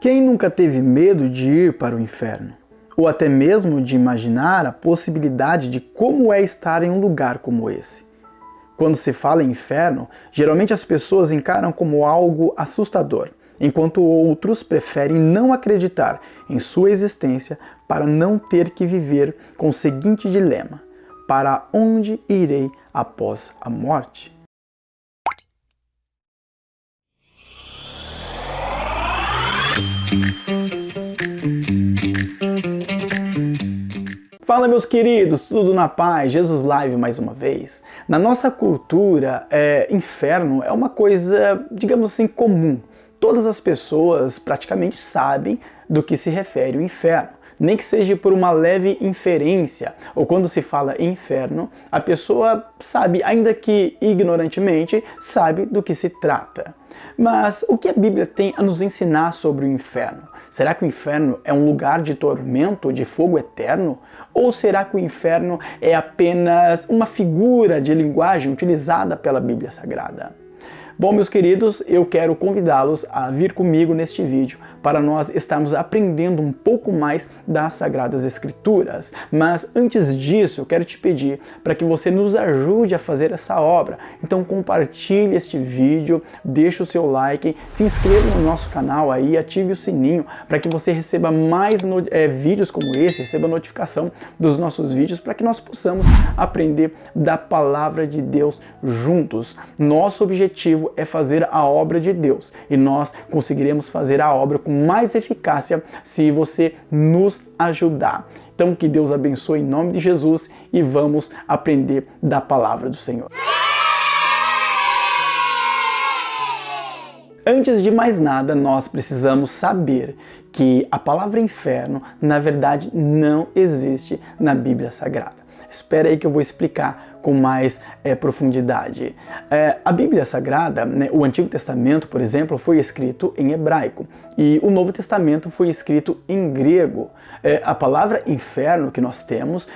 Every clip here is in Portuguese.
Quem nunca teve medo de ir para o inferno? Ou até mesmo de imaginar a possibilidade de como é estar em um lugar como esse? Quando se fala em inferno, geralmente as pessoas encaram como algo assustador, enquanto outros preferem não acreditar em sua existência para não ter que viver com o seguinte dilema: para onde irei após a morte? Fala, meus queridos, tudo na paz? Jesus Live mais uma vez. Na nossa cultura, inferno é uma coisa, digamos assim, comum. Todas as pessoas praticamente sabem do que se refere o inferno. Nem que seja por uma leve inferência, ou quando se fala inferno, a pessoa sabe, ainda que ignorantemente, sabe do que se trata. Mas o que a Bíblia tem a nos ensinar sobre o inferno? Será que o inferno é um lugar de tormento, de fogo eterno? Ou será que o inferno é apenas uma figura de linguagem utilizada pela Bíblia Sagrada? Bom, meus queridos, eu quero convidá-los a vir comigo neste vídeo para nós estarmos aprendendo um pouco mais das Sagradas Escrituras. Mas antes disso, eu quero te pedir para que você nos ajude a fazer essa obra. Então compartilhe este vídeo, deixe o seu like, se inscreva no nosso canal aí, ative o sininho para que você receba mais vídeos como esse, receba notificação dos nossos vídeos para que nós possamos aprender da Palavra de Deus juntos. Nosso objetivo é fazer a obra de Deus e nós conseguiremos fazer a obra com mais eficácia se você nos ajudar. Então que Deus abençoe em nome de Jesus e vamos aprender da palavra do Senhor. Antes de mais nada, nós precisamos saber que a palavra inferno, na verdade, não existe na Bíblia Sagrada. Espera aí que eu vou explicar com mais profundidade. A Bíblia Sagrada, né, o Antigo Testamento, por exemplo, foi escrito em hebraico e o Novo Testamento foi escrito em grego. A palavra inferno que nós temos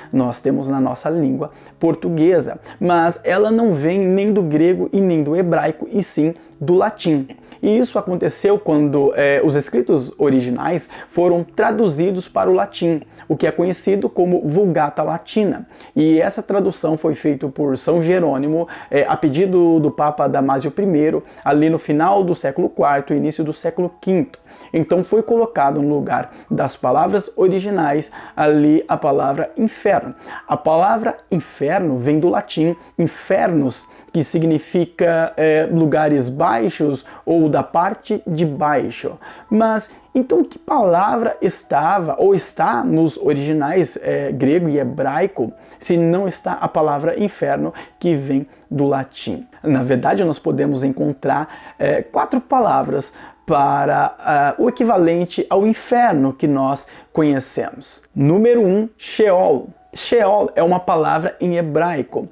na nossa língua portuguesa, mas ela não vem nem do grego e nem do hebraico, e sim do latim. E isso aconteceu quando os escritos originais foram traduzidos para o latim, o que é conhecido como Vulgata Latina. E essa tradução foi feita por São Jerônimo, a pedido do Papa Damásio I, ali no final do século IV e início do século V. Então foi colocado no lugar das palavras originais ali a palavra inferno. A palavra inferno vem do latim infernus, que significa lugares baixos ou da parte de baixo. Mas então que palavra estava ou está nos originais grego e hebraico, se não está a palavra inferno, que vem do latim? Na verdade, nós podemos encontrar 4 palavras para o equivalente ao inferno que nós conhecemos. Número 1, Sheol. Sheol é uma palavra em hebraico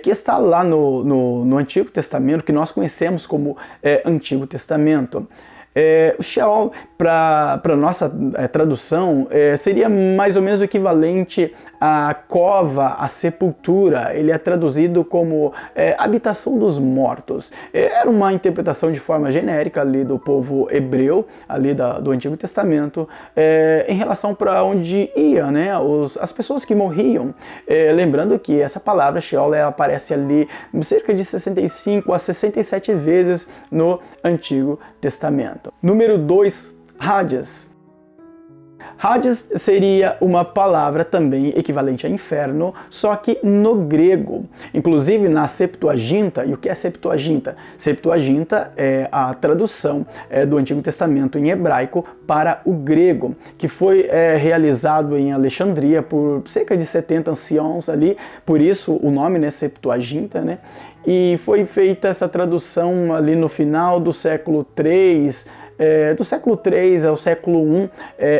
que está lá no Antigo Testamento, que nós conhecemos como Antigo Testamento. O Sheol, para a nossa tradução, seria mais ou menos o equivalente à cova, à sepultura. Ele é traduzido como habitação dos mortos. Era uma interpretação de forma genérica ali do povo hebreu, ali do Antigo Testamento, em relação para onde ia, né, as pessoas que morriam. Lembrando que essa palavra Sheol aparece ali cerca de 65 a 67 vezes no Antigo Testamento. Número 2, Hades. Hades seria uma palavra também equivalente a inferno, só que no grego. Inclusive na Septuaginta. E o que é Septuaginta? Septuaginta é a tradução do Antigo Testamento em hebraico para o grego, que foi realizado em Alexandria por cerca de 70 anciãos ali, por isso o nome, né, Septuaginta, né? E foi feita essa tradução ali no final do século III, do século III ao século I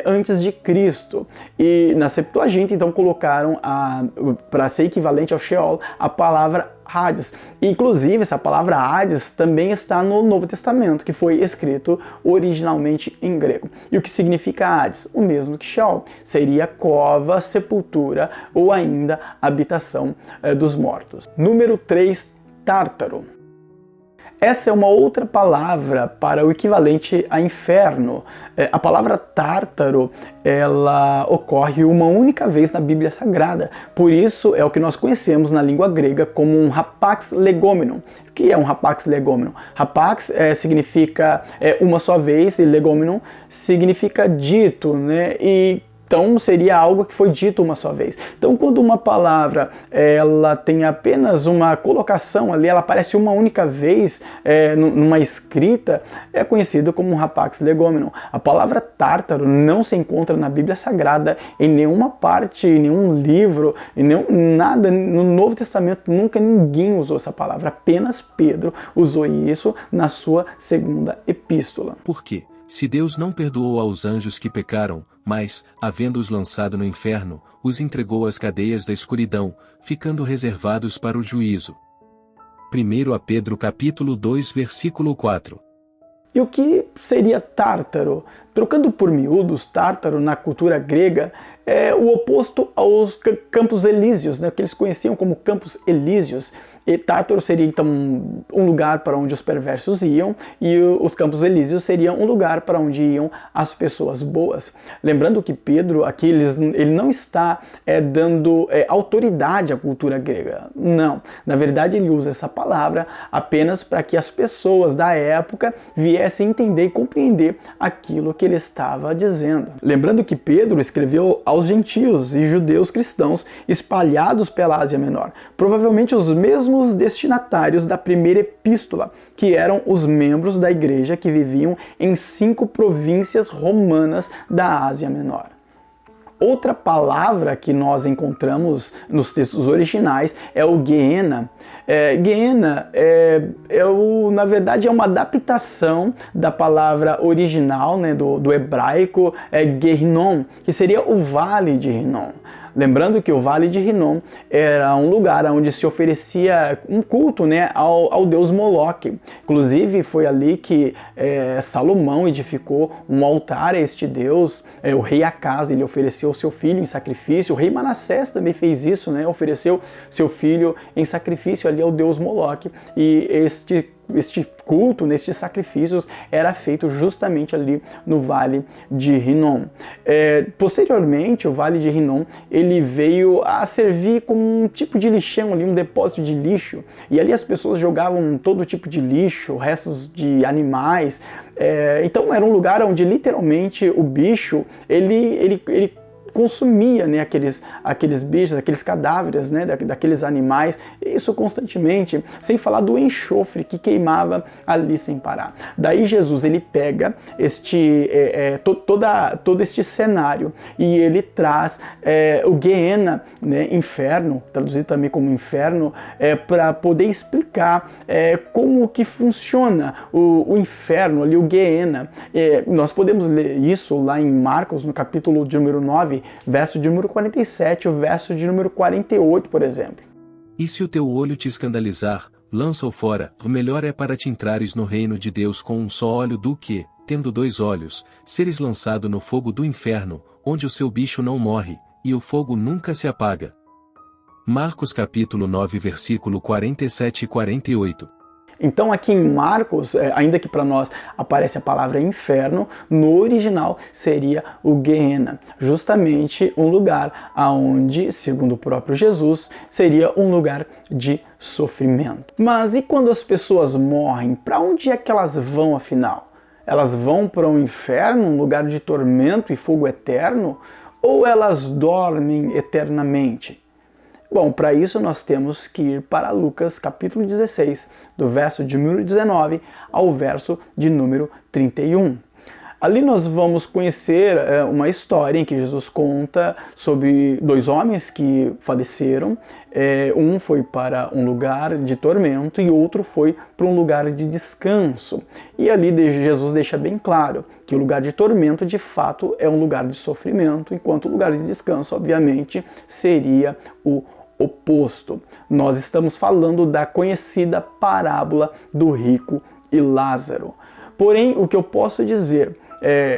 antes de Cristo. E na Septuaginta, então, colocaram, para ser equivalente ao Sheol, a palavra Hades. Inclusive, essa palavra Hades também está no Novo Testamento, que foi escrito originalmente em grego. E o que significa Hades? O mesmo que Sheol. Seria cova, sepultura ou ainda habitação dos mortos. Número 3, Tártaro. Essa é uma outra palavra para o equivalente a inferno. A palavra tártaro, ela ocorre uma única vez na Bíblia Sagrada. Por isso é o que nós conhecemos na língua grega como um rapax legomenon. O que é um rapax legomenon? Rapax significa uma só vez e legomenon significa dito, né? Então seria algo que foi dito uma só vez. Então quando uma palavra ela tem apenas uma colocação ali, ela aparece uma única vez numa escrita, é conhecido como um rapax legomenon. A palavra tártaro não se encontra na Bíblia Sagrada em nenhuma parte, em nenhum livro, em nada no Novo Testamento. Nunca ninguém usou essa palavra, apenas Pedro usou isso na sua segunda epístola. Por quê? Se Deus não perdoou aos anjos que pecaram, mas, havendo-os lançado no inferno, os entregou às cadeias da escuridão, ficando reservados para o juízo. 1 Pedro capítulo 2 versículo 4. E o que seria tártaro? Trocando por miúdos, tártaro na cultura grega é o oposto aos Campos Elíseos, né, que eles conheciam como Campos Elíseos. E Tártaro seria então um lugar para onde os perversos iam, e os Campos Elíseos seriam um lugar para onde iam as pessoas boas. Lembrando que Pedro aqui ele não está dando autoridade à cultura grega. Não, na verdade ele usa essa palavra apenas para que as pessoas da época viessem entender e compreender aquilo que ele estava dizendo. Lembrando que Pedro escreveu aos gentios e judeus cristãos espalhados pela Ásia Menor, provavelmente os mesmos destinatários da primeira epístola, que eram os membros da igreja que viviam em 5 províncias romanas da Ásia Menor. Outra palavra que nós encontramos nos textos originais é o Gehenna. Gehenna, na verdade, é uma adaptação da palavra original, né, do hebraico Gehinnom, que seria o Vale de Hinnom. Lembrando que o Vale de Hinnom era um lugar onde se oferecia um culto, né, ao deus Moloque. Inclusive foi ali que Salomão edificou um altar a este deus. O rei Acaz, ele ofereceu seu filho em sacrifício. O rei Manassés também fez isso, né, ofereceu seu filho em sacrifício ali ao deus Moloque. E este culto, nestes sacrifícios, era feito justamente ali no Vale de Hinnom. Posteriormente, o Vale de Hinnom ele veio a servir como um tipo de lixão, ali, um depósito de lixo. E ali as pessoas jogavam todo tipo de lixo, restos de animais. Então era um lugar onde literalmente o bicho ele consumia, né, aqueles bichos, aqueles cadáveres, né, daqueles animais, isso constantemente, sem falar do enxofre que queimava ali sem parar. Daí Jesus ele pega todo este cenário e ele traz o Gehenna, né, inferno, traduzido também como inferno, para poder explicar como que funciona o inferno, ali o Gehenna. Nós podemos ler isso lá em Marcos, no capítulo de número 9, verso de número 47, o verso de número 48, por exemplo. E se o teu olho te escandalizar, lança-o fora. O melhor é para te entrares no reino de Deus com um só olho do que, tendo 2 olhos, seres lançado no fogo do inferno, onde o seu bicho não morre, e o fogo nunca se apaga. Marcos capítulo 9 versículo 47 e 48. Então aqui em Marcos, ainda que para nós aparece a palavra inferno, no original seria o Gehenna, justamente um lugar aonde, segundo o próprio Jesus, seria um lugar de sofrimento. Mas e quando as pessoas morrem, para onde é que elas vão afinal? Elas vão para um inferno, um lugar de tormento e fogo eterno? Ou elas dormem eternamente? Bom, para isso nós temos que ir para Lucas capítulo 16, do verso de número 19 ao verso de número 31. Ali nós vamos conhecer uma história em que Jesus conta sobre 2 homens que faleceram. Um foi para um lugar de tormento e outro foi para um lugar de descanso. E ali Jesus deixa bem claro que o lugar de tormento de fato é um lugar de sofrimento, enquanto o lugar de descanso, obviamente, seria o oposto. Nós estamos falando da conhecida parábola do rico e Lázaro. Porém, o que eu posso dizer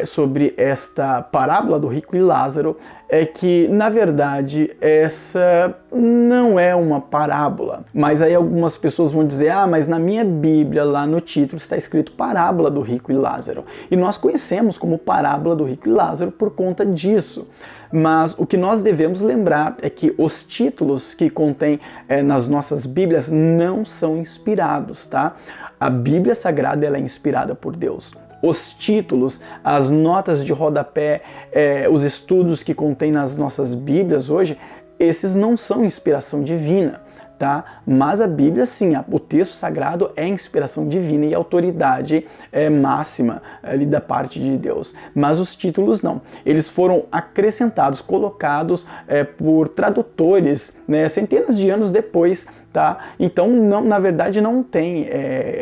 sobre esta parábola do rico e Lázaro é que, na verdade, essa não é uma parábola. Mas aí algumas pessoas vão dizer, mas na minha Bíblia, lá no título, está escrito parábola do rico e Lázaro. E nós conhecemos como parábola do rico e Lázaro por conta disso. Mas o que nós devemos lembrar é que os títulos que contém nas nossas Bíblias não são inspirados, tá? A Bíblia Sagrada ela é inspirada por Deus. Os títulos, as notas de rodapé, os estudos que contém nas nossas Bíblias hoje, esses não são inspiração divina, tá? Mas a Bíblia, sim, o texto sagrado é inspiração divina e autoridade máxima ali da parte de Deus. Mas os títulos não. Eles foram acrescentados, colocados por tradutores, né, centenas de anos depois. Tá? Então, na verdade, não tem,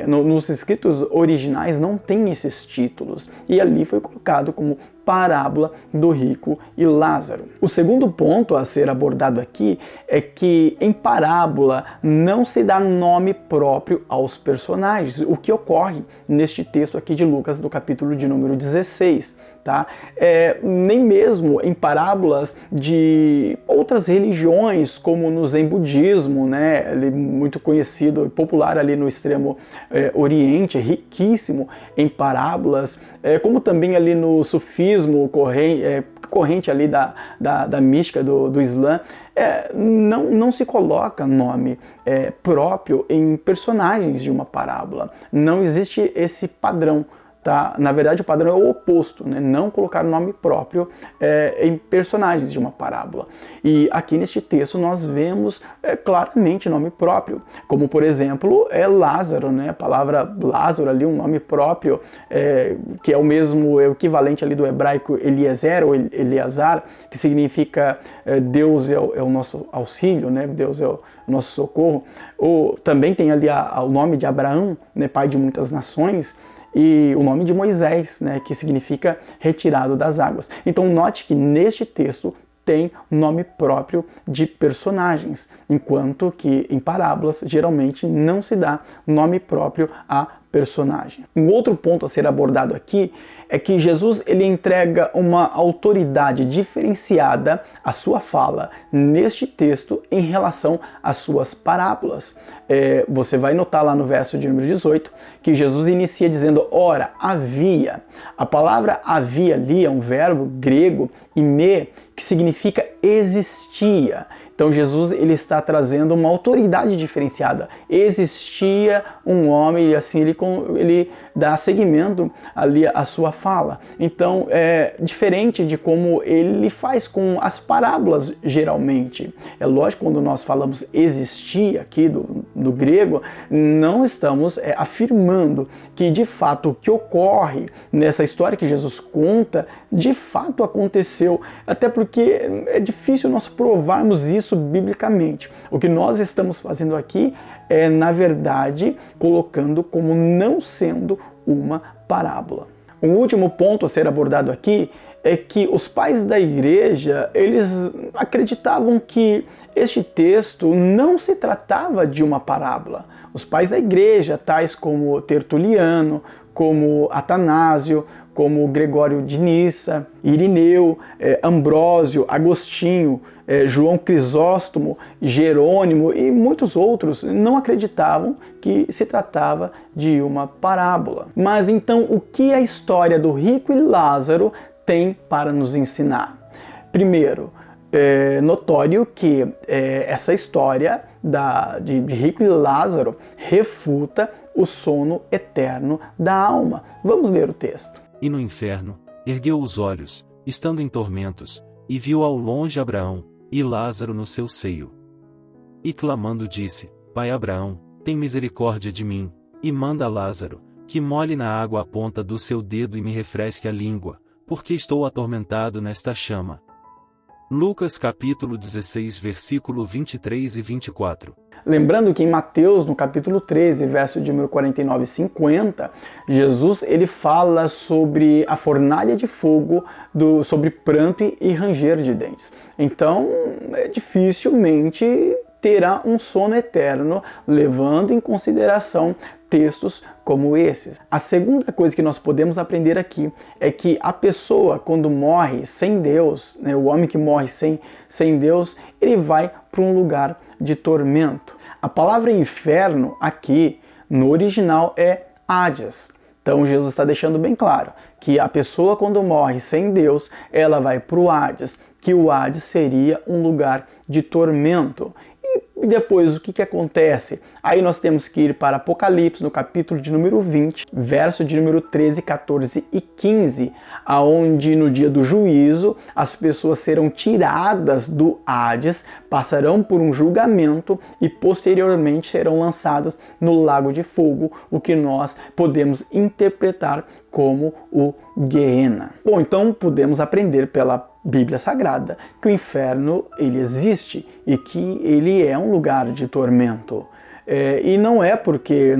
nos escritos originais não tem esses títulos. E ali foi colocado como parábola do rico e Lázaro. O segundo ponto a ser abordado aqui é que em parábola não se dá nome próprio aos personagens, o que ocorre neste texto aqui de Lucas, do capítulo de número 16. Tá? Nem mesmo em parábolas de outras religiões, como no Zen budismo, né? Muito conhecido e popular ali no extremo oriente, riquíssimo em parábolas, como também ali no sufismo, corrente ali da mística do Islã, não se coloca nome próprio em personagens de uma parábola. Não existe esse padrão. Tá? Na verdade, o padrão é o oposto, né? Não colocar nome próprio em personagens de uma parábola. E aqui neste texto nós vemos claramente nome próprio, como por exemplo Lázaro, né? A palavra Lázaro ali, um nome próprio, que é o equivalente ali do hebraico Eliezer ou Eleazar, que significa Deus é o nosso auxílio, né? Deus é o nosso socorro. Também tem ali o nome de Abraão, né? Pai de muitas nações. E o nome de Moisés, né, que significa retirado das águas. Então note que neste texto tem nome próprio de personagens, enquanto que em parábolas geralmente não se dá nome próprio a personagem. Um outro ponto a ser abordado aqui é que Jesus ele entrega uma autoridade diferenciada à sua fala neste texto em relação às suas parábolas. Você vai notar lá no verso de número 18 que Jesus inicia dizendo, ora, havia. A palavra havia ali é um verbo grego, ime, que significa existia. Então Jesus ele está trazendo uma autoridade diferenciada. Existia um homem e assim ele dá seguimento ali à sua fala. Então é diferente de como ele faz com as parábolas geralmente. É lógico, quando nós falamos existia aqui do grego, não estamos afirmando que de fato o que ocorre nessa história que Jesus conta, de fato aconteceu. Até porque é difícil nós provarmos isso biblicamente. O que nós estamos fazendo aqui é, na verdade, colocando como não sendo uma parábola. Um último ponto a ser abordado aqui é que os pais da igreja, eles acreditavam que este texto não se tratava de uma parábola. Os pais da igreja, tais como Tertuliano, como Atanásio, como Gregório de Nissa, Irineu, Ambrósio, Agostinho, João Crisóstomo, Jerônimo e muitos outros não acreditavam que se tratava de uma parábola. Mas então o que a história do rico e Lázaro tem para nos ensinar? Primeiro, é notório que essa história de rico e Lázaro refuta o sono eterno da alma. Vamos ler o texto. E no inferno, ergueu os olhos, estando em tormentos, e viu ao longe Abraão, e Lázaro no seu seio. E clamando disse, Pai Abraão, tem misericórdia de mim, e manda Lázaro, que molhe na água a ponta do seu dedo e me refresque a língua, porque estou atormentado nesta chama. Lucas capítulo 16, versículo 23 e 24. Lembrando que em Mateus, no capítulo 13, verso de número 49 e 50, Jesus ele fala sobre a fornalha de fogo, sobre pranto e ranger de dentes. Então, dificilmente terá um sono eterno, levando em consideração textos como esses. A segunda coisa que nós podemos aprender aqui é que a pessoa, quando morre sem Deus, né, o homem que morre sem Deus, ele vai para um lugar de tormento. A palavra inferno aqui, no original, é Hades. Então Jesus está deixando bem claro que a pessoa, quando morre sem Deus, ela vai para o Hades, que o Hades seria um lugar de tormento. E depois, o que acontece? Aí nós temos que ir para Apocalipse, no capítulo de número 20, verso de número 13, 14 e 15, aonde no dia do juízo as pessoas serão tiradas do Hades, passarão por um julgamento e posteriormente serão lançadas no lago de fogo, o que nós podemos interpretar como o Gehenna. Bom, então podemos aprender pela Bíblia Sagrada que o inferno ele existe e que ele é um lugar de tormento. E não é porque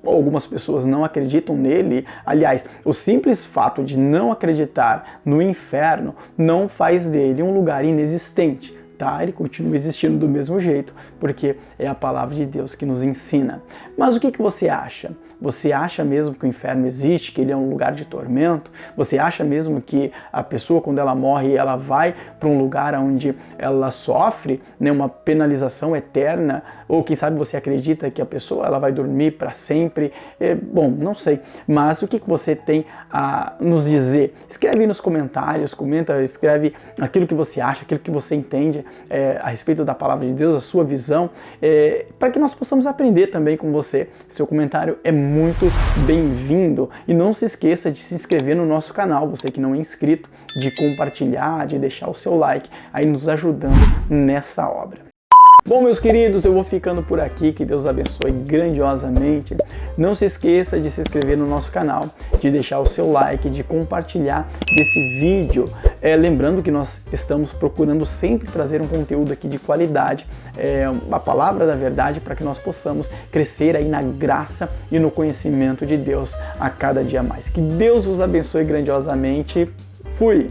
algumas pessoas não acreditam nele. Aliás, o simples fato de não acreditar no inferno não faz dele um lugar inexistente. Ele continua existindo do mesmo jeito, porque é a palavra de Deus que nos ensina. Mas o que você acha? Você acha mesmo que o inferno existe, que ele é um lugar de tormento? Você acha mesmo que a pessoa, quando ela morre, ela vai para um lugar onde ela sofre, né, uma penalização eterna? Ou quem sabe você acredita que a pessoa ela vai dormir para sempre? Bom, não sei. Mas o que você tem a nos dizer? Escreve aí nos comentários, escreve aquilo que você acha, aquilo que você entende a respeito da palavra de Deus, a sua visão, para que nós possamos aprender também com você. Seu comentário é muito bem-vindo. E não se esqueça de se inscrever no nosso canal, você que não é inscrito, de compartilhar, de deixar o seu like, aí nos ajudando nessa obra. Bom, meus queridos, eu vou ficando por aqui, que Deus abençoe grandiosamente. Não se esqueça de se inscrever no nosso canal, de deixar o seu like, de compartilhar esse vídeo. Lembrando que nós estamos procurando sempre trazer um conteúdo aqui de qualidade, a palavra da verdade, para que nós possamos crescer aí na graça e no conhecimento de Deus a cada dia mais. Que Deus vos abençoe grandiosamente. Fui!